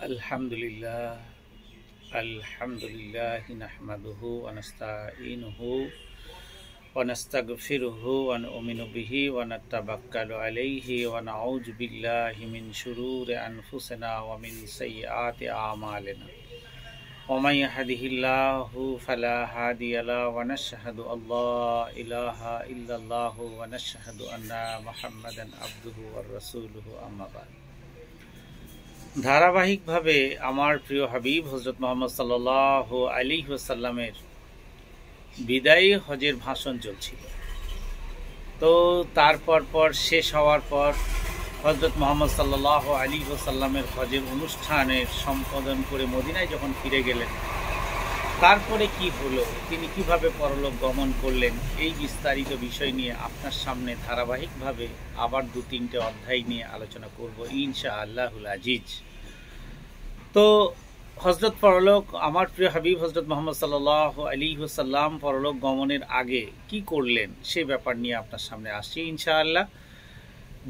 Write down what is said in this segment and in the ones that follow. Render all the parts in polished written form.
আলহামদুলিল্লাহ আলহামদুলিল্লাহ নাহমাদুহু ওয়া নাস্তাঈনুহু ওয়া নাস্তাগফিরুহু ওয়া নু'মিনু বিহি ওয়া নাতাওয়াক্কালু আলাইহি ওয়া নাউযু বিল্লাহি মিন শুরুরি আনফুসিনা ওয়া মিন সাইয়্যাতি আ'মালিনা ওয়া মান ইয়াহদিহিল্লাহু ফালা হাদিয়া লাহু ওয়া নাশহাদু আল্লা ইলাহা ইল্লাল্লাহু ওয়া নাশহাদু আন্না মুহাম্মাদান আবদুহু ওয়া রাসূলুহু আম্মা বা'দ। ধারাবাহিকভাবে আমার প্রিয় হাবিব হযরত মুহাম্মদ সাল্লাল্লাহু আলাইহি ওয়াসাল্লামের বিদায়ী হজের ভাষণ চলছিল। তো তারপর শেষ হওয়ার পর হযরত মুহাম্মদ সাল্লাল্লাহু আলাইহি ওয়াসাল্লামের হজের অনুষ্ঠানের সম্পাদন করে মদিনায় যখন ফিরে গেলেন, তারপরে কি হলো, তিনি কিভাবে পরলোক গমন করলেন, এই বিস্তারিত বিষয় নিয়ে আপনার সামনে ধারাবাহিকভাবে আবার 2-3টে অধ্যায় নিয়ে আলোচনা করব ইনশাআল্লাহুল আজিজ। তো হযরত পরলোক, আমার প্রিয় হাবিব হযরত মুহাম্মদ সাল্লাল্লাহু আলাইহি ওয়াসাল্লাম পরলোক গমনের আগে কি করলেন সে ব্যাপার নিয়ে আপনার সামনে আসছি ইনশাআল্লাহ।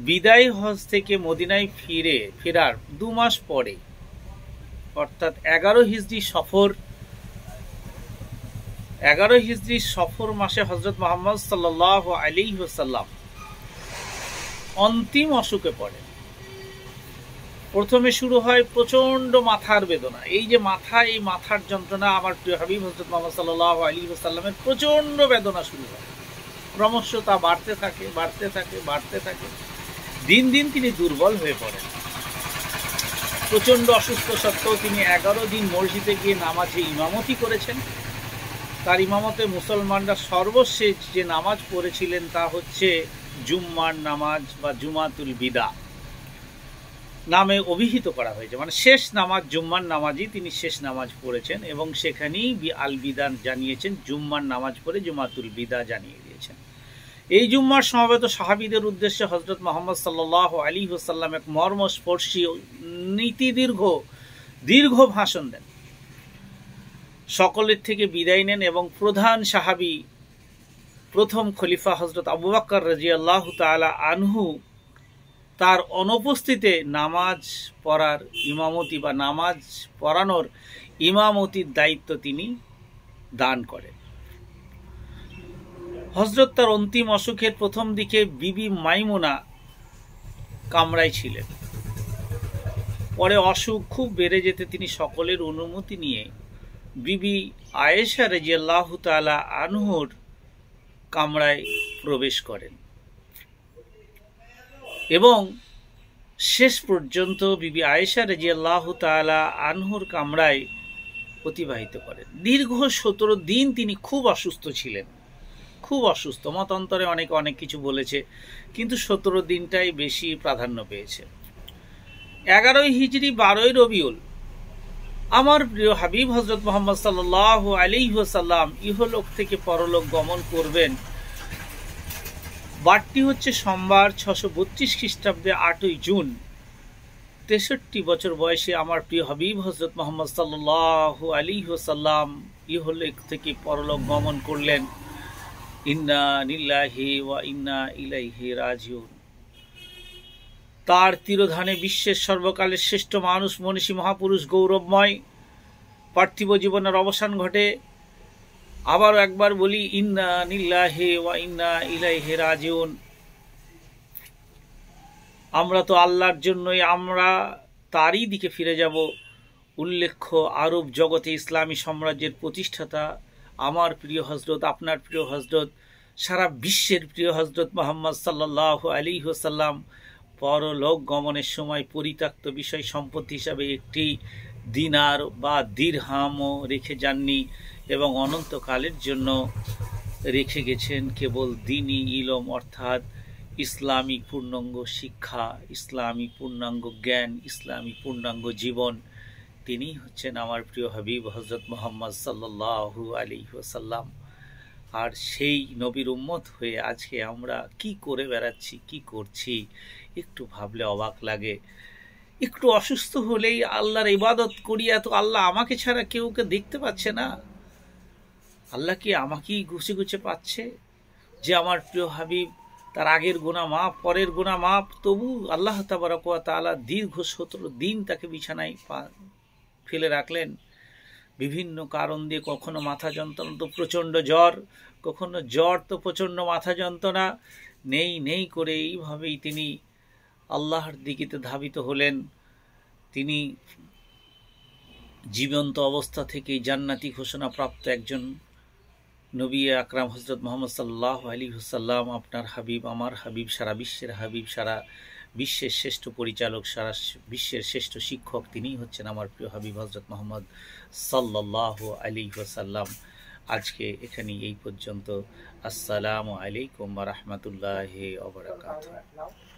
বিদায় হজ থেকে মদিনায় ফেরার 2 মাস পরে, অর্থাৎ 11 হিজরি সফর মাসে হযরত মুহাম্মদ সাল্লাল্লাহু আলাইহি ওয়াসাল্লাম অন্তিম অসুখে পড়ে। প্রথমে শুরু হয় প্রচন্ড মাথার বেদনা। এই যে এই মাথার যন্ত্রণা, আমার প্রিয় হাবিব হযরত মুহাম্মদ সাল্লাল্লাহু আলাইহি ওয়াসাল্লামের প্রচন্ড বেদনা শুরু হয়। ক্রমশ তা বাড়তে থাকে। দিন দিন তিনি দুর্বল হয়ে পড়েন। প্রচন্ড অসুস্থ সত্ত্বেও তিনি 11 দিন মসজিদে গিয়ে নামাজে ইমামতি করেছেন। তার ইমামতে মুসলমানরা সর্বশেষ যে নামাজ পড়েছিলেন তা হচ্ছে জুম্মার নামাজ বা জুমাতুল বিদা নামে অভিহিত করা হয়েছে। মানে শেষ নামাজ জুম্মার নামাজই তিনি শেষ নামাজ পড়েছেন এবং সেখানেই আল বিদান জানিয়েছেন। জুম্মার নামাজ পড়ে জুমাতুল বিদা জানিয়ে দিয়েছেন। এই জুম্মার সমবেত সাহাবীদের উদ্দেশ্যে হযরত মুহাম্মদ সাল্লাল্লাহু আলাইহি ওয়াসাল্লাম এক মর্মস্পর্শী নীতি দীর্ঘ ভাষণ দেন। সকলের থেকে বিদায় নেন এবং প্রধান সাহাবী, প্রথম খলিফা হযরত আবু বকর রাদিয়াল্লাহু তাআলা আনহু, তার অনুপস্থিতিতে নামাজ পড়ার ইমামতি বা নামাজ পড়ানোর ইমামতির দায়িত্ব তিনি দান করেন। হযরত তার অন্তিম অসুখের প্রথম দিকে বিবি মাইমুনা কামরায় ছিলেন। পরে অসুখ খুব বেড়ে যেতে তিনি সকলের অনুমতি নিয়ে বিবি আয়েশা রাদিয়াল্লাহু তাআলা আনহুর কামরায় প্রবেশ করেন এবং শেষ পর্যন্ত বিবি আয়েশা রাদিয়াল্লাহু তাআলা আনহুর কামরায় অতিবাহিত করেন। দীর্ঘ 17 দিন তিনি খুব অসুস্থ ছিলেন, খুব অসুস্থ। মতান্তরে অনেক কিছু বলেছে, কিন্তু 17 দিনটাই বেশি প্রাধান্য পেয়েছে। 11 হিজরি 12 রবিউল আমার প্রিয় হাবিব হযরত মুহাম্মদ সাল্লাল্লাহু আলাইহি ওয়াসাল্লাম ইহলোক থেকে পরলোক গমন করবেন। বারটি হচ্ছে সোমবার 632 খ্রিস্টাব্দে 8ই জুন। 63 বছর বয়সে আমার প্রিয় হাবিব হযরত মুহাম্মদ সাল্লাল্লাহু আলাইহি ওয়াসাল্লাম ইহলোক থেকে পরলোক গমন করলেন। ইন্না লিল্লাহি ওয়া ইন্না ইলাইহি রাজিউন। তার তিরোধানে বিশ্বের সর্বকালের শ্রেষ্ঠ মানুষ, মনীষী, মহাপুরুষ, গৌরবময় পার্থিব জীবনের অবসান ঘটে। আবারও একবার বলি, ইন্না লিল্লাহি ওয়া ইন্না ইলাইহি রাজিউন। আমরা তো আল্লাহর জন্যই, আমরা তারই দিকে ফিরে যাব। উল্লেখ্য, আরব জগতে ইসলামী সাম্রাজ্যের প্রতিষ্ঠাতা আমার প্রিয় হযরত, আপনার প্রিয় হযরত, সারা বিশ্বের প্রিয় হযরত মুহাম্মদ সাল্লাল্লাহু আলাইহি ওয়াসাল্লাম পরলোক গমনের সময় পরিত্যক্ত বিষয় সম্পত্তি হিসাবে একটি দিনার বা দিরহামও রেখে যাননি এবং অনন্তকালের জন্য রেখে গেছেন কেবল দ্বীনি ইলম, অর্থাৎ ইসলামী পূর্ণাঙ্গ শিক্ষা, ইসলামী পূর্ণাঙ্গ জ্ঞান, ইসলামী পূর্ণাঙ্গ জীবন। তিনি হচ্ছেন আমার প্রিয় হাবিব হযরত মুহাম্মদ সাল্লাল্লাহু আলাইহি ওয়াসাল্লাম। আর সেই নবীর উম্মত হয়ে আজকে আমরা কি করে বেড়াচ্ছি, কি করছি, একটু ভাবলে অবাক লাগে। একটু অসুস্থ হলেই আল্লাহর ইবাদত করি, এত আল্লাহ আমাকে ছাড়া কেউকে দেখতে পাচ্ছে না? আল্লাহ কি আমাকেই গুছে পাচ্ছে যে আমার প্রিয় হাবিব তার আগের গুনাহ মাফ, পরের গুনাহ মাফ, তবু আল্লাহ তাবারক ওয়া তাআলা দীর্ঘ 17 দিন তাকে বিছানায় ফেলে রাখলেন। বিভিন্ন কারণ দিয়ে, কখনো মাথা যন্ত্রণা তো প্রচণ্ড জ্বর, কখনো জ্বর তো প্রচণ্ড মাথা যন্ত্রণা, নেই নেই করে এইভাবেই তিনি আল্লাহর দিকে ধাবিত হলেন। তিনি জীবন্ত অবস্থা থেকেই জান্নাতি ঘোষণা প্রাপ্ত একজন নবী আকরাম হযরত মুহাম্মদ সাল্লাল্লাহু আলাইহি ওয়াসাল্লাম, আপনার হাবিব, আমার হাবিব, সারা বিশ্বের হাবিব, সারা বিশ্বের শ্রেষ্ঠ পরিচালক, সারা বিশ্বের শ্রেষ্ঠ শিক্ষক, তিনিই হচ্ছেন আমার প্রিয় হাবিব হযরত মুহাম্মদ সাল্লাল্লাহু আলাইহি ওয়াসাল্লাম। আজকে এখানেই এই পর্যন্ত। আসসালামু আলাইকুম ওয়া রাহমাতুল্লাহি ওয়া বারাকাতুহু।